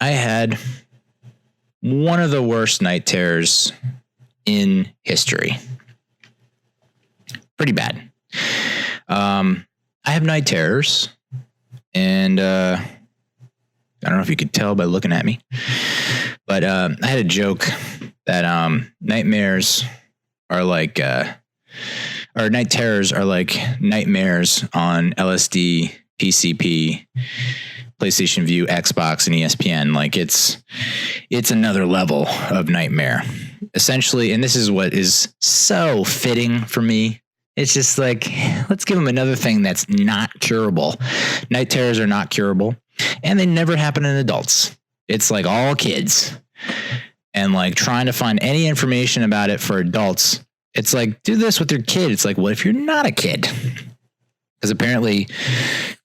I had one of the worst night terrors in history. Pretty bad. I have night terrors, and I don't know if you could tell by looking at me, but I had a joke that nightmares are like, or night terrors are like nightmares on LSD, PCP, PlayStation View, Xbox, and ESPN. Like it's another level of nightmare, essentially. And this is what is so fitting for me. It's just like, let's give them another thing that's not curable. Night terrors are not curable, and they never happen in adults. It's like all kids, and like trying to find any information about it for adults. It's like, do this with your kid. It's like, what if you're not a kid? Because apparently,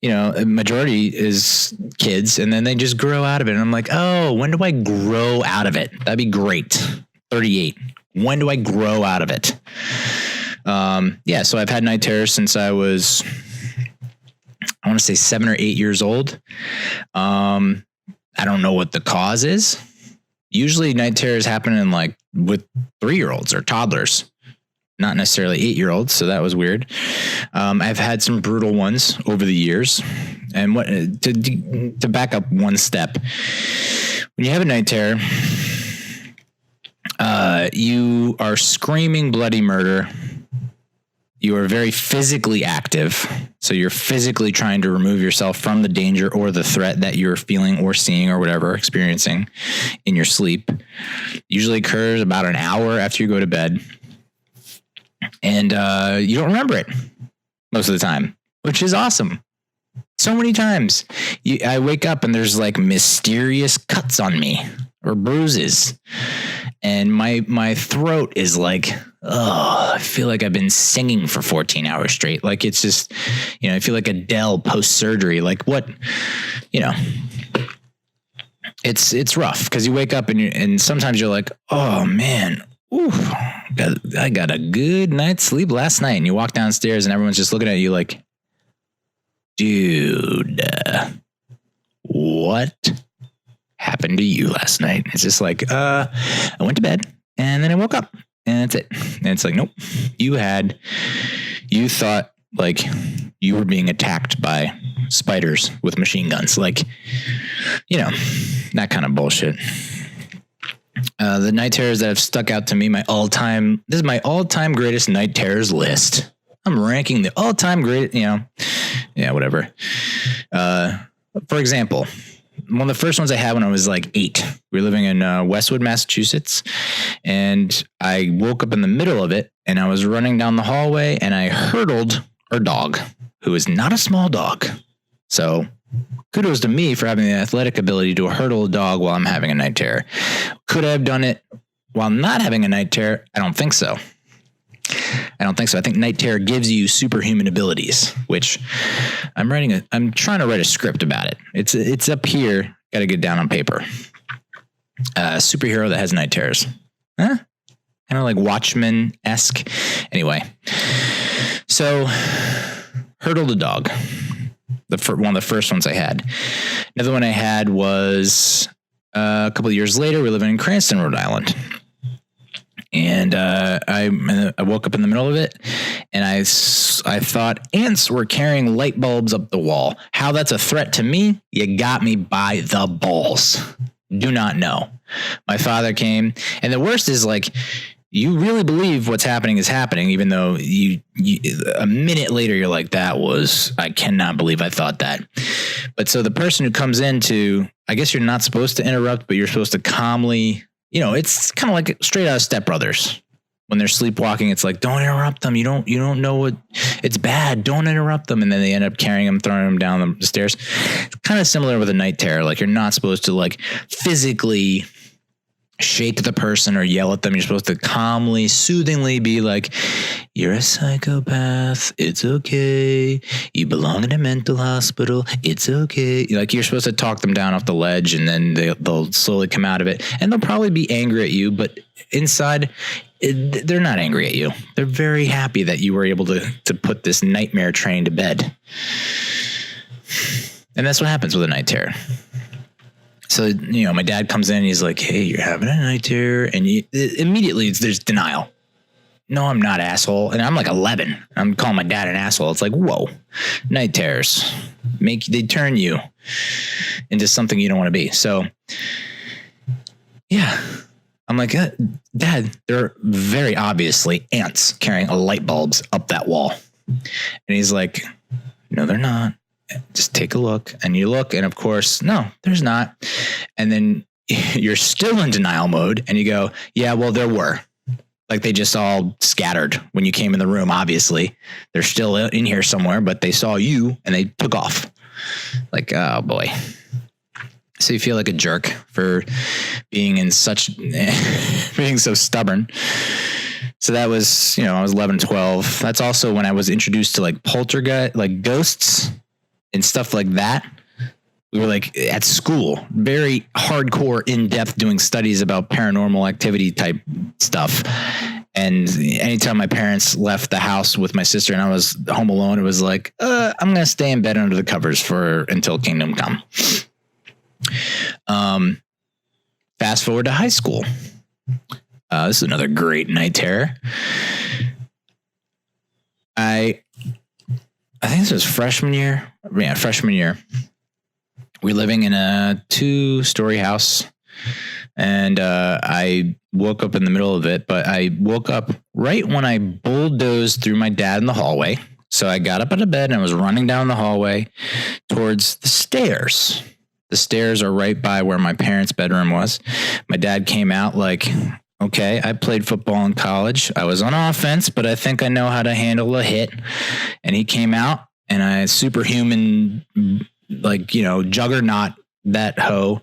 a majority is kids, and then they just grow out of it. And I'm like, oh, when do I grow out of it? That'd be great. 38. When do I grow out of it? So I've had night terrors since I was, I want to say 7 or 8 years old. I don't know what the cause is. Usually night terrors happen with 3-year-olds or toddlers, not necessarily 8-year-olds. So that was weird. I've had some brutal ones over the years. And to back up one step, when you have a night terror, you are screaming bloody murder. You are very physically active. So you're physically trying to remove yourself from the danger or the threat that you're feeling or seeing or whatever, experiencing in your sleep. Usually occurs about an hour after you go to bed. And you don't remember it most of the time, which is awesome. So many times I wake up and there's like mysterious cuts on me or bruises. And my throat is like, oh, I feel like I've been singing for 14 hours straight. Like it's just, I feel like Adele post-surgery. Like what, it's rough because you wake up and sometimes you're like, oh man, ooh, I got a good night's sleep last night. And you walk downstairs and everyone's just looking at you like, dude, what happened to you last night? It's just like, I went to bed and then I woke up and that's it. And it's like, nope, you thought like you were being attacked by spiders with machine guns. Like, that kind of bullshit. The night terrors that have stuck out to me, this is my all-time greatest night terrors list. I'm ranking the all-time great, whatever. For example, one of the first ones I had when I was like 8, we were living in Westwood, Massachusetts, and I woke up in the middle of it and I was running down the hallway and I hurdled our dog, who is not a small dog. So kudos to me for having the athletic ability to hurdle a dog while I'm having a night terror. Could I have done it while not having a night terror? I don't think so. I think night terror gives you superhuman abilities, which I'm trying to write a script about it. It's up here. Got to get down on paper. Superhero that has night terrors. Huh? Kind of like Watchmen-esque. Anyway. So hurdled a dog. One of the first ones I had. Another one I had was a couple of years later. We're living in Cranston, Rhode Island. And I woke up in the middle of it and I thought ants were carrying light bulbs up the wall. How that's a threat to me? You got me by the balls. Do not know. My father came, and the worst is like, you really believe what's happening is happening, even though you a minute later, you're like, I cannot believe I thought that. But so the person who comes in I guess you're not supposed to interrupt, but you're supposed to calmly, it's kind of like straight out of Step Brothers. When they're sleepwalking, it's like, don't interrupt them. You don't know what, it's bad. Don't interrupt them. And then they end up carrying them, throwing them down the stairs. It's kind of similar with a night terror. Like you're not supposed to like physically shake the person or yell at them. You're supposed to calmly, soothingly be like, you're a psychopath. It's okay. You belong in a mental hospital. It's okay. Like you're supposed to talk them down off the ledge, and then they'll slowly come out of it, and they'll probably be angry at you, but inside they're not angry at you. They're very happy that you were able to put this nightmare train to bed. And that's what happens with a night terror. So, my dad comes in and he's like, hey, you're having a night terror. And immediately there's denial. No, I'm not, asshole. And I'm like 11. I'm calling my dad an asshole. It's like, whoa, night terrors they turn you into something you don't want to be. So yeah, I'm like, Dad, there are very obviously ants carrying light bulbs up that wall. And he's like, no, they're not. Just take a look. And you look, and of course, no, there's not. And then you're still in denial mode and you go, yeah, well, there were. Like they just all scattered when you came in the room. Obviously, they're still in here somewhere, but they saw you and they took off. Like, oh boy. So you feel like a jerk for being so stubborn. So that was, I was 11, 12. That's also when I was introduced to like poltergeist, like ghosts and stuff like that. We were like at school, very hardcore, in-depth doing studies about paranormal activity type stuff. And anytime my parents left the house with my sister and I was home alone, it was like, I'm going to stay in bed under the covers until Kingdom Come. Fast forward to high school. This is another great night terror. I think this was freshman year. Yeah, freshman year. We're living in a 2-story house, and I woke up in the middle of it, but I woke up right when I bulldozed through my dad in the hallway. So I got up out of bed and I was running down the hallway towards the stairs. The stairs are right by where my parents' bedroom was. My dad came out like, okay, I played football in college. I was on offense, but I think I know how to handle a hit. And he came out and I superhuman, like, juggernaut that hoe.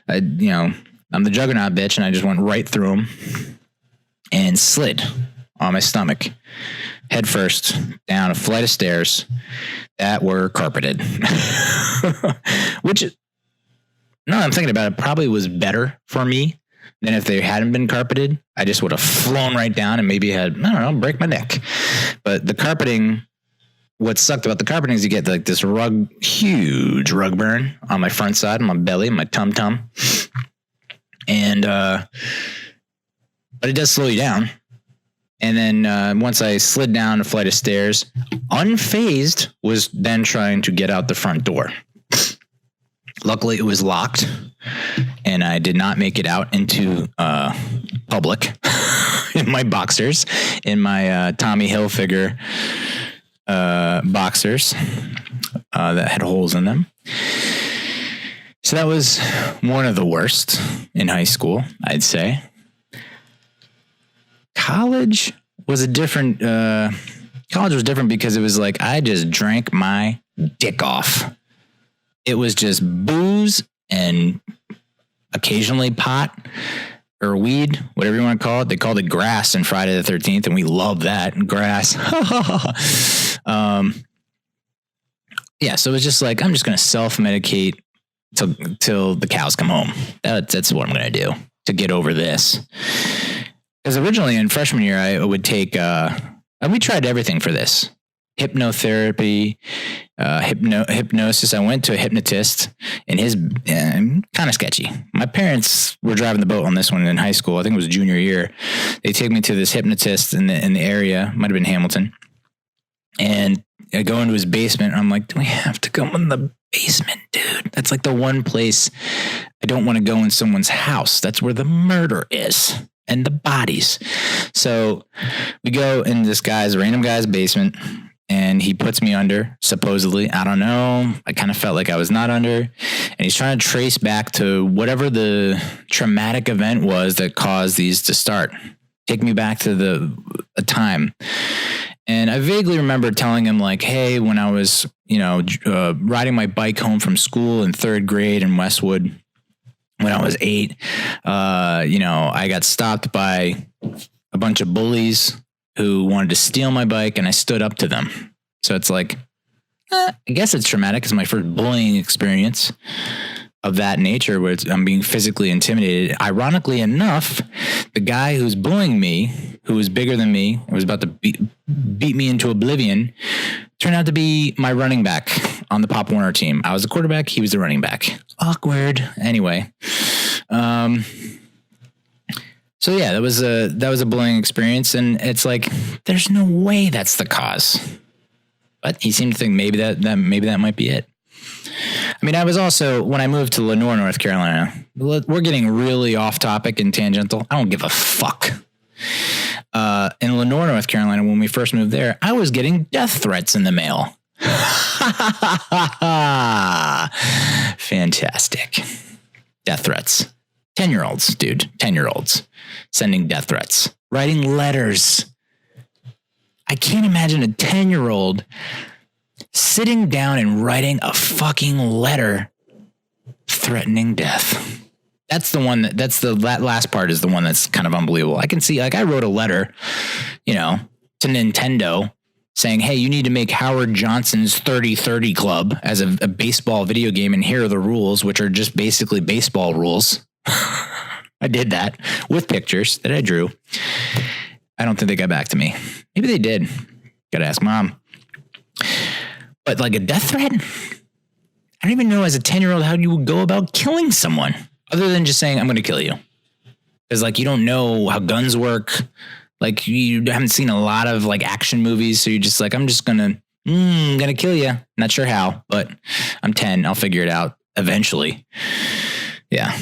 I'm the juggernaut bitch. And I just went right through him and slid on my stomach head first down a flight of stairs that were carpeted, which, now I'm thinking about it, probably was better for me than if they hadn't been carpeted. I just would have flown right down and maybe break my neck. But the carpeting, what sucked about the carpeting is you get like this huge rug burn on my front side, on my belly, my tum-tum. And, but it does slow you down. And then once I slid down a flight of stairs, unfazed, was then trying to get out the front door. Luckily, it was locked, and I did not make it out into public in my boxers, in my Tommy Hilfiger boxers that had holes in them. So that was one of the worst in high school, I'd say. College was different because it was like I just drank my dick off. It was just booze and occasionally pot or weed, whatever you want to call it. They called it grass in Friday the 13th, and we love that. Grass. Yeah, so it was just like, I'm just going to self-medicate till the cows come home. That's what I'm going to do to get over this. Because originally in freshman year, I would take, we tried everything for this. Hypnotherapy, hypnosis. I went to a hypnotist, and his kind of sketchy. My parents were driving the boat on this one in high school. I think it was junior year. They take me to this hypnotist in the area. Might have been Hamilton. And I go into his basement. And I'm like, do we have to go in the basement, dude? That's like the one place I don't want to go in someone's house. That's where the murder is. And the bodies. So we go in this random guy's basement, and he puts me under, supposedly. I don't know. I kind of felt like I was not under. And he's trying to trace back to whatever the traumatic event was that caused these to start. Take me back to a time. And I vaguely remember telling him like, hey, when I was, riding my bike home from school in 3rd grade in Westwood, when I was 8, I got stopped by a bunch of bullies who wanted to steal my bike, and I stood up to them. So it's like, I guess it's traumatic. It's my first bullying experience of that nature, where I'm being physically intimidated. Ironically enough, the guy who's bullying me, who was bigger than me, was about to beat me into oblivion, turned out to be my running back on the Pop Warner team. I was the quarterback. He was the running back. Awkward. Anyway. So yeah, that was a bullying experience. And it's like, there's no way that's the cause. But he seemed to think maybe that might be it. I mean, I was also, when I moved to Lenoir, North Carolina, we're getting really off topic and tangential. I don't give a fuck. In Lenoir, North Carolina, when we first moved there, I was getting death threats in the mail. Fantastic. Death threats. 10-year-olds, dude. 10-year-olds sending death threats, writing letters. I can't imagine a 10-year-old sitting down and writing a fucking letter threatening death. That last part is the one that's kind of unbelievable. I can see, like, I wrote a letter, to Nintendo saying, hey, you need to make Howard Johnson's 30-30 Club as a baseball video game, and here are the rules, which are just basically baseball rules. I did that with pictures that I drew. I don't think they got back to me. Maybe they did. Gotta ask Mom. But like a death threat? I don't even know as a 10-year-old how you would go about killing someone other than just saying, I'm going to kill you. Because like, you don't know how guns work. Like you haven't seen a lot of like action movies. So you're just like, I'm just going to kill you. Not sure how, but I'm 10. I'll figure it out eventually. Yeah.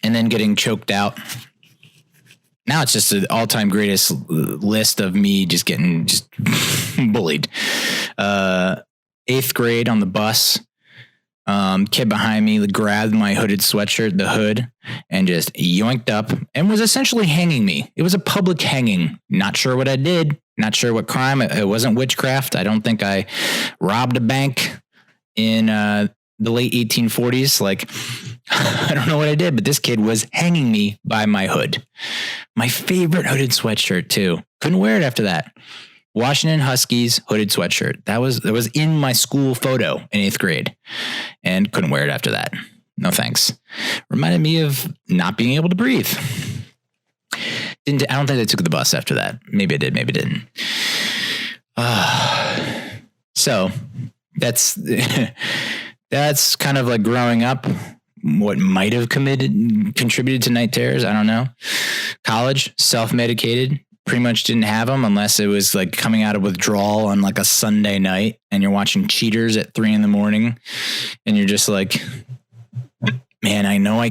And then getting choked out. Now it's just an all-time greatest list of me just getting bullied. 8th grade on the bus, kid behind me grabbed my hooded sweatshirt, the hood, and just yoinked up and was essentially hanging me. It was a public hanging. Not sure what I did. Not sure what crime. It wasn't witchcraft. I don't think I robbed a bank in the late 1840s. Like, I don't know what I did, but this kid was hanging me by my hood. My favorite hooded sweatshirt too. Couldn't wear it after that. Washington Huskies hooded sweatshirt. That was in my school photo in 8th grade, and couldn't wear it after that. No thanks. Reminded me of not being able to breathe. I don't think I took the bus after that. Maybe I did, maybe didn't. So that's kind of like growing up. What might have contributed to night terrors, I don't know. College, self-medicated, pretty much didn't have them unless it was like coming out of withdrawal on like a Sunday night and you're watching Cheaters at 3 a.m. and you're just like, man, I know I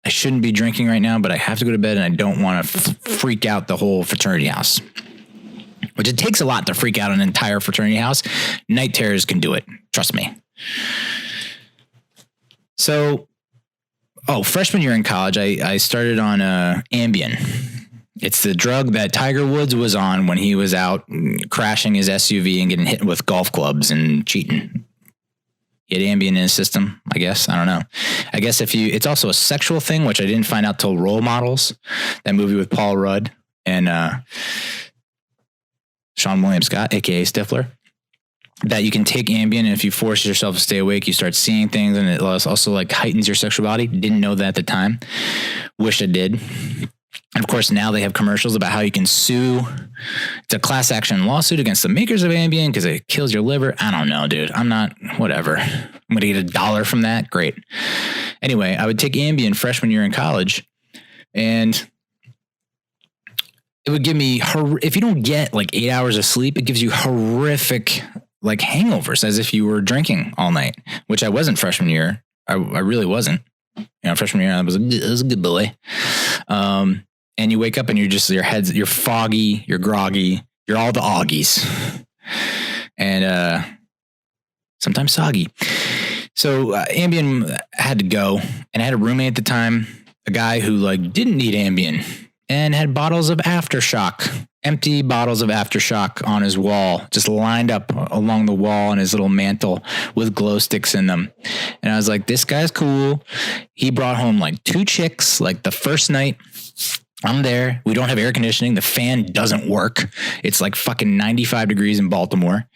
shouldn't be drinking right now, but I have to go to bed and I don't want to freak out the whole fraternity house, which it takes a lot to freak out an entire fraternity house. Night terrors can do it. Trust me. So, freshman year in college, I started on Ambien. It's the drug that Tiger Woods was on when he was out crashing his SUV and getting hit with golf clubs and cheating. He had Ambien in his system, I guess. I don't know. I guess it's also a sexual thing, which I didn't find out till Role Models, that movie with Paul Rudd and Sean William Scott, aka Stifler. That you can take Ambien, and if you force yourself to stay awake, you start seeing things, and it also like heightens your sexuality. Didn't know that at the time. Wish I did. And of course, now they have commercials about how you can sue. It's a class action lawsuit against the makers of Ambien because it kills your liver. I don't know, dude. I'm not, whatever. I'm going to get $1 from that. Great. Anyway, I would take Ambien freshman year in college, and it would give me, if you don't get like 8 hours of sleep, it gives you horrific like hangovers as if you were drinking all night, which I wasn't freshman year. I really wasn't. Freshman year, I was a good boy. And you wake up and you're foggy, you're groggy, you're all the Augies. And sometimes soggy. So Ambien had to go, and I had a roommate at the time, a guy who like didn't need Ambien and had bottles of Aftershock, empty bottles of Aftershock on his wall, just lined up along the wall on his little mantle with glow sticks in them. And I was like, this guy's cool. He brought home like 2 chicks, like the first night. I'm there. We don't have air conditioning. The fan doesn't work. It's like fucking 95 degrees in Baltimore.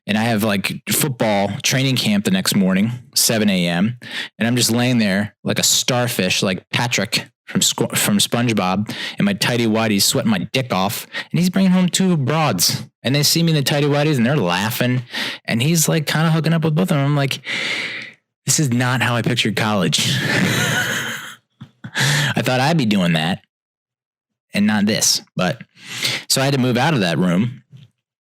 And I have like football training camp the next morning, 7 a.m. And I'm just laying there like a starfish, like Patrick from SpongeBob in my tighty whities, sweating my dick off, and he's bringing home 2 broads, and they see me in the tighty whities and they're laughing, and he's like kind of hooking up with both of them. I'm like, this is not how I pictured college. I thought I'd be doing that and not this, but so I had to move out of that room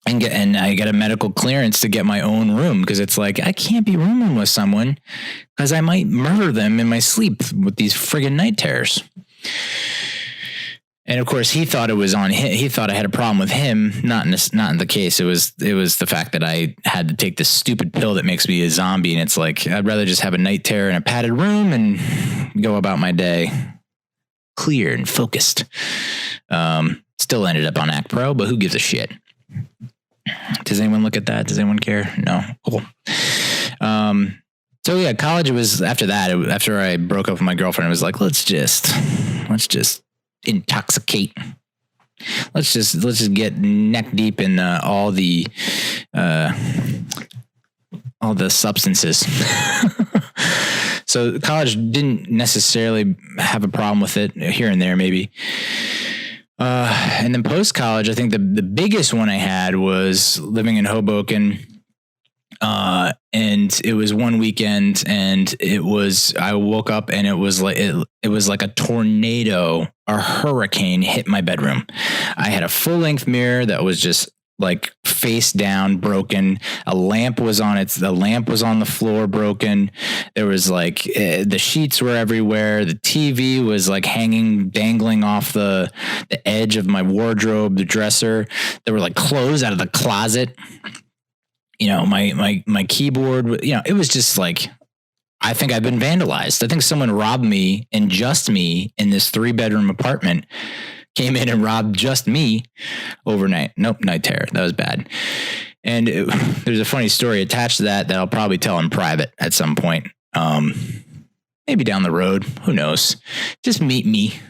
and I got a medical clearance to get my own room, because it's like, I can't be rooming with someone because I might murder them in my sleep with these friggin' night terrors. And of course, he thought it was on him. He thought I had a problem with him. Not in the case. It was the fact that I had to take this stupid pill that makes me a zombie. And it's like, I'd rather just have a night terror in a padded room and go about my day clear and focused. Still ended up on Act Pro, but who gives a shit? Does anyone look at that? Does anyone care? No. Cool. So yeah, college was after that. After I broke up with my girlfriend, it was like, let's just intoxicate. Let's just get neck deep in all the substances. So college didn't necessarily have a problem with it, here and there maybe. And then post college, I think the biggest one I had was living in Hoboken. And it was one weekend, and I woke up and it was like a tornado or hurricane hit my bedroom. I had a full length mirror that was just like face down, broken. The lamp was on the floor, broken. There was like, the sheets were everywhere. The TV was like dangling off the edge of my wardrobe, the dresser. There were like clothes out of the closet. You know, my keyboard, you know, it was just like, I think I've been vandalized. I think someone robbed me in this 3-bedroom apartment, came in and robbed just me overnight. Nope, night terror. That was bad. And there's a funny story attached to that I'll probably tell in private at some point. Maybe down the road. Who knows? Just meet me,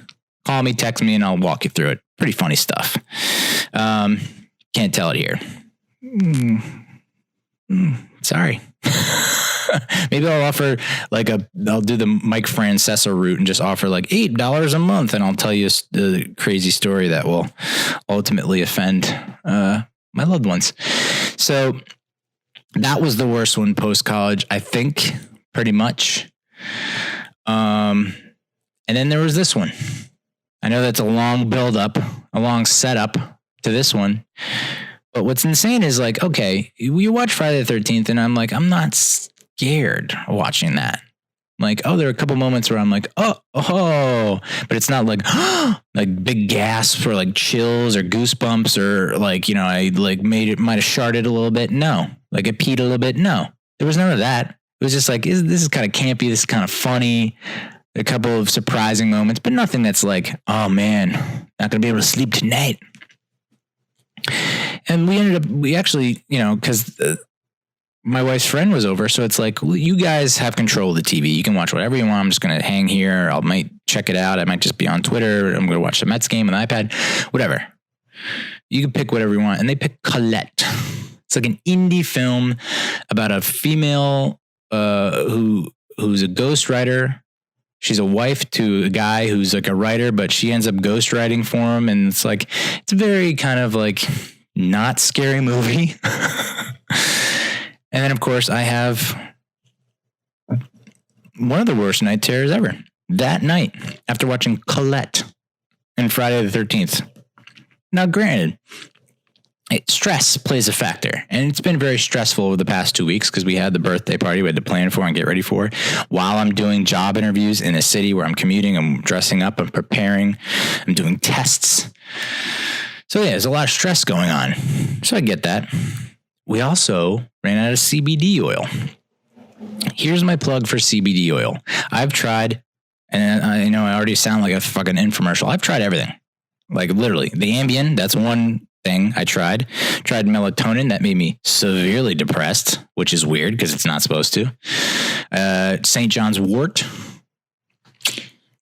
call me, text me, and I'll walk you through it. Pretty funny stuff. Can't tell it here. Sorry. Maybe I'll offer I'll do the Mike Francesa route and just offer like $8 a month, and I'll tell you the crazy story that will ultimately offend my loved ones. So that was the worst one post college, I think, pretty much. And then there was this one. I know that's a long build up, a long setup to this one. But what's insane is like, okay, you watch Friday the 13th, and I'm like, I'm not scared watching that. Like, oh, there are a couple moments where I'm like, oh, but it's not like, like big gasps or like chills or goosebumps or like, you know, I like might have sharted a little bit. No, like I peed a little bit. No, there was none of that. It was just like, this is kind of campy. This is kind of funny. A couple of surprising moments, but nothing that's like, oh man, not going to be able to sleep tonight. And we actually, you know, because my wife's friend was over. So it's like, well, you guys have control of the TV. You can watch whatever you want. I'm just going to hang here. I might check it out. I might just be on Twitter. I'm going to watch the Mets game on the iPad, whatever. You can pick whatever you want. And they picked Colette. It's like an indie film about a female who's a ghostwriter. She's a wife to a guy who's like a writer, but she ends up ghostwriting for him. And it's like, it's a very kind of like not scary movie. And then of course I have one of the worst night terrors ever. That night after watching Colette and Friday the 13th. Now granted, stress plays a factor, and it's been very stressful over the past 2 weeks because we had the birthday party we had to plan for and get ready for while I'm doing job interviews in a city where I'm commuting. I'm dressing up, I'm preparing, I'm doing tests. So yeah, there's a lot of stress going on. So I get that. We also ran out of CBD oil. Here's my plug for CBD oil. I've tried, and I know I already sound like a fucking infomercial. I've tried everything. Like literally the Ambien, that's one thing I tried melatonin. That made me severely depressed, which is weird because it's not supposed to. St. John's wort.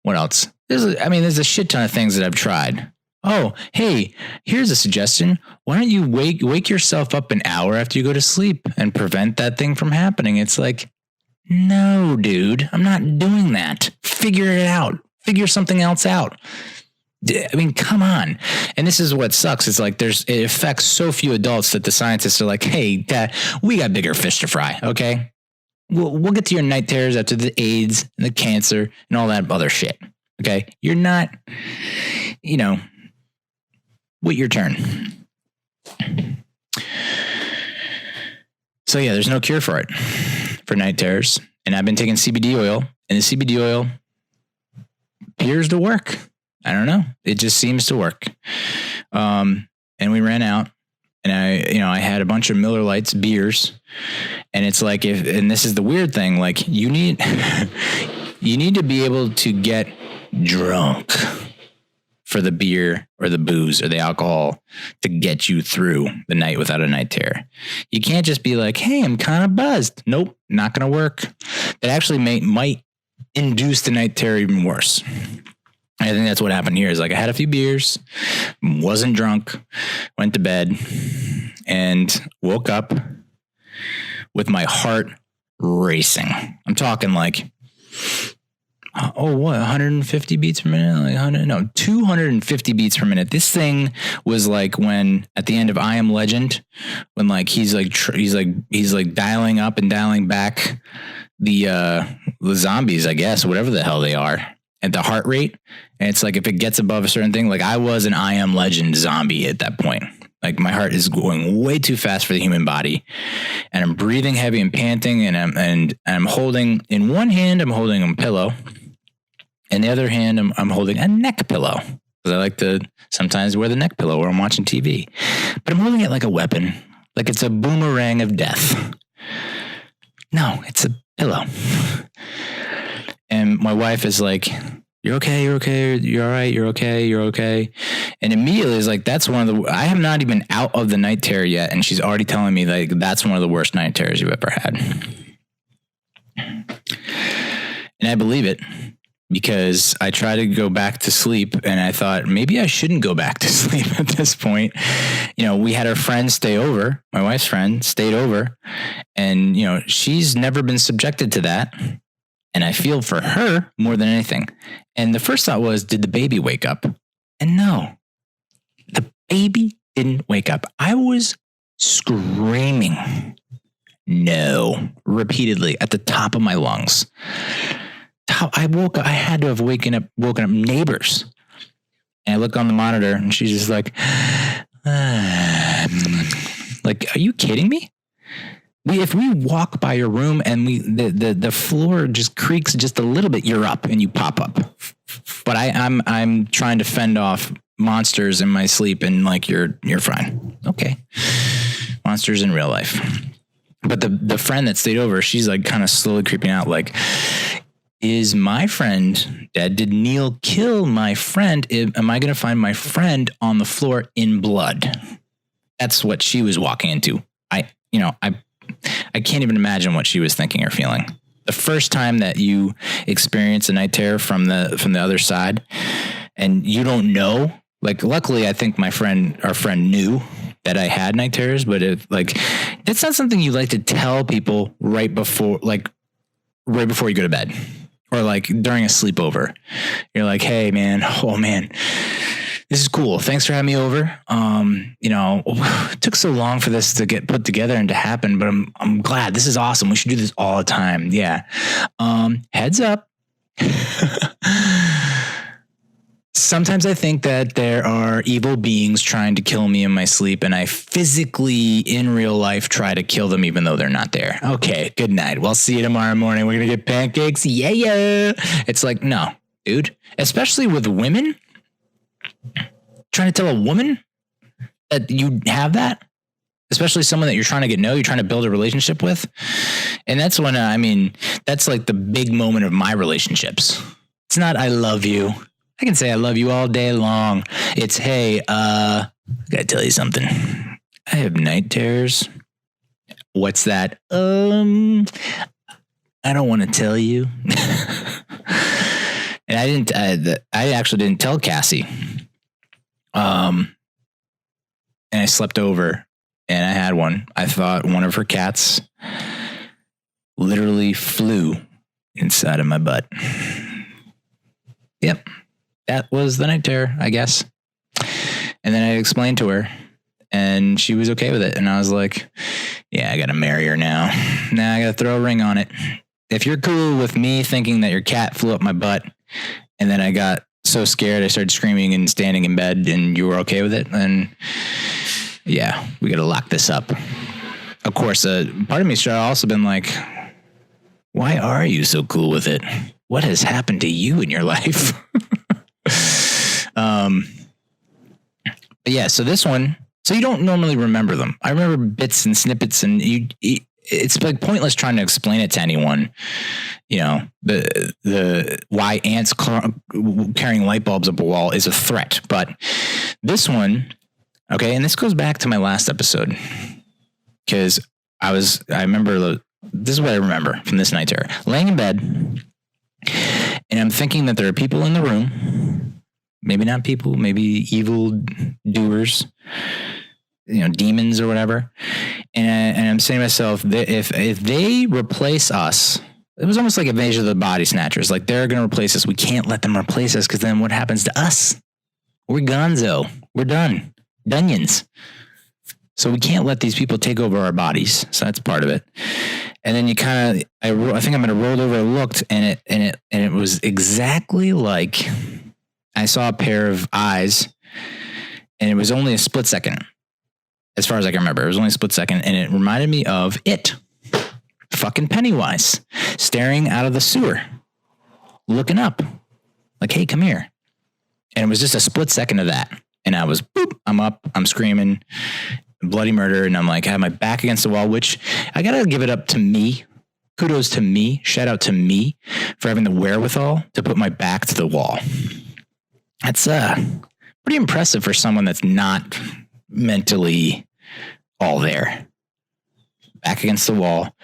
What else? There's a shit ton of things that I've tried. Oh, hey, here's a suggestion. Why don't you wake yourself up an hour after you go to sleep and prevent that thing from happening? It's like, no, dude, I'm not doing that. Figure it out. Figure something else out. I mean, come on. And this is what sucks. It's like it affects so few adults that the scientists are like, hey, Dad, we got bigger fish to fry. Okay. We'll get to your night terrors after the AIDS and the cancer and all that other shit. Okay. You're not, wait your turn. So yeah, there's no cure for it, for night terrors. And I've been taking CBD oil, and the CBD oil appears to work. I don't know. It just seems to work. And we ran out, and I had a bunch of Miller Lights beers, and it's like, and this is the weird thing, like you need to be able to get drunk for the beer or the booze or the alcohol to get you through the night without a night terror. You can't just be like, hey, I'm kind of buzzed. Nope, not going to work. That actually might induce the night terror even worse. I think that's what happened here. Is like I had a few beers, wasn't drunk, went to bed, and woke up with my heart racing. I'm talking like, 150 beats per minute? 250 beats per minute. This thing was like when at the end of I Am Legend, when like he's dialing up and dialing back the zombies, I guess, whatever the hell they are, at the heart rate. And it's like, if it gets above a certain thing, like I was an I Am Legend zombie at that point. Like my heart is going way too fast for the human body, and I'm breathing heavy and panting, and I'm holding, in one hand, I'm holding a pillow, and the other hand, I'm holding a neck pillow, because I like to sometimes wear the neck pillow when I'm watching TV, but I'm holding it like a weapon, like it's a boomerang of death. No, it's a pillow. And my wife is like, you're okay, you're all right, you're okay. And immediately is like, that's one of I have not even out of the night terror yet, and she's already telling me like that's one of the worst night terrors you've ever had. And I believe it, because I try to go back to sleep, and I thought maybe I shouldn't go back to sleep at this point. We had our friend stay over, my wife's friend stayed over, and she's never been subjected to that. And I feel for her more than anything. And the first thought was, did the baby wake up? And no, the baby didn't wake up. I was screaming no repeatedly at the top of my lungs. I woke up. I had to have woken up neighbors. And I look on the monitor, and she's just like, like, are you kidding me? If we walk by your room and the floor just creaks just a little bit, you're up and you pop up. But I'm trying to fend off monsters in my sleep, and like you're fine. Okay. Monsters in real life. But the friend that stayed over, she's like kind of slowly creeping out, like, is my friend dead? Did Neal kill my friend? Am I going to find my friend on the floor in blood? That's what she was walking into. I can't even imagine what she was thinking or feeling. The first time that you experience a night terror from the other side, and you don't know, like, luckily I think our friend knew that I had night terrors, but that's not something you like to tell people right before you go to bed, or like during a sleepover. You're like, hey man, oh man, this is cool. Thanks for having me over. It took so long for this to get put together and to happen, but I'm glad. This is awesome. We should do this all the time. Yeah. Heads up. Sometimes I think that there are evil beings trying to kill me in my sleep, and I physically, in real life, try to kill them even though they're not there. Okay, good night. We'll see you tomorrow morning. We're going to get pancakes. Yeah. It's like, no, dude. Especially with women. Trying to tell a woman that you have that, especially someone that you're trying to you're trying to build a relationship with. And that's when, that's like the big moment of my relationships. It's not, I love you. I can say I love you all day long. It's, hey, I gotta tell you something. I have night terrors. What's that? I don't want to tell you. And I actually didn't tell Cassie. And I slept over, and I had one. I thought one of her cats literally flew inside of my butt. Yep. That was the night terror, I guess. And then I explained to her and she was okay with it. And I was like, yeah, I got to marry her now. Now I got to throw a ring on it. If you're cool with me thinking that your cat flew up my butt and then I got so scared I started screaming and standing in bed and you were okay with it, then yeah, we got to lock this up. Of course, part of me should have also been like, why are you so cool with it? What has happened to you in your life? But yeah, so this one, so you don't normally remember them. I remember bits and snippets, and it's like pointless trying to explain it to anyone. You know, the why ants carrying light bulbs up a wall is a threat. But this one, okay, and this goes back to my last episode because I remember this is what I remember from this night terror. Laying in bed, and I'm thinking that there are people in the room. Maybe not people, maybe evil doers, you know, demons or whatever. And I'm saying to myself, if they replace us, it was almost like Invasion of the Body Snatchers. Like, they're going to replace us. We can't let them replace us because then what happens to us? We're gonzo. We're done. Dunions. So we can't let these people take over our bodies. So that's part of it. And then you kind of, I think I'm going to roll over and looked, and it was exactly like I saw a pair of eyes, and it was only a split second. As far as I can remember, it was only a split second, and it reminded me of it. Fucking Pennywise staring out of the sewer, looking up like, hey, come here. And it was just a split second of that. And I was, boop, I'm up, I'm screaming, bloody murder. And I'm like, I have my back against the wall, which I got to give it up to me. Kudos to me. Shout out to me for having the wherewithal to put my back to the wall. That's pretty impressive for someone that's not mentally all there. Back against the wall,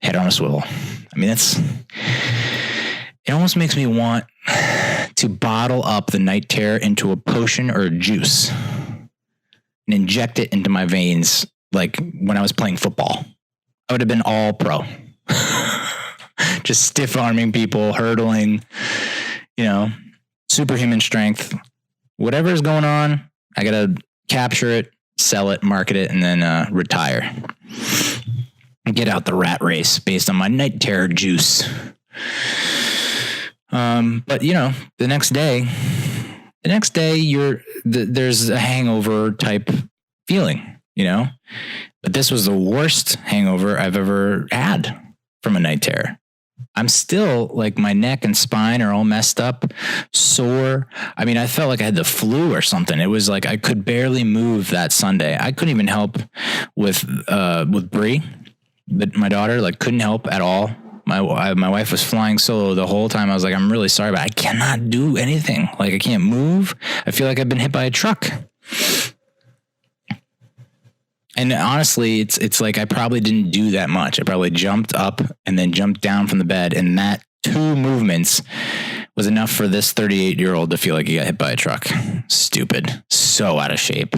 head on a swivel. I mean, it almost makes me want to bottle up the night terror into a potion or a juice and inject it into my veins like when I was playing football. I would have been all pro. Just stiff arming people, hurdling, you know, superhuman strength. Whatever is going on, I got to capture it, sell it, market it, and then retire. Get out the rat race based on my night terror juice. But you know, the next day there's a hangover type feeling, you know, but this was the worst hangover I've ever had from a night terror. I'm still like, my neck and spine are all messed up, sore. I mean, I felt like I had the flu or something. It was like I could barely move that Sunday. I couldn't even help with Bree, my daughter, like couldn't help at all. My wife was flying solo the whole time. I was like, I'm really sorry, but I cannot do anything. Like, I can't move. I feel like I've been hit by a truck. And honestly, it's like I probably didn't do that much. I probably jumped up and then jumped down from the bed, and that 2 movements was enough for this 38-year-old to feel like he got hit by a truck. Stupid. So out of shape.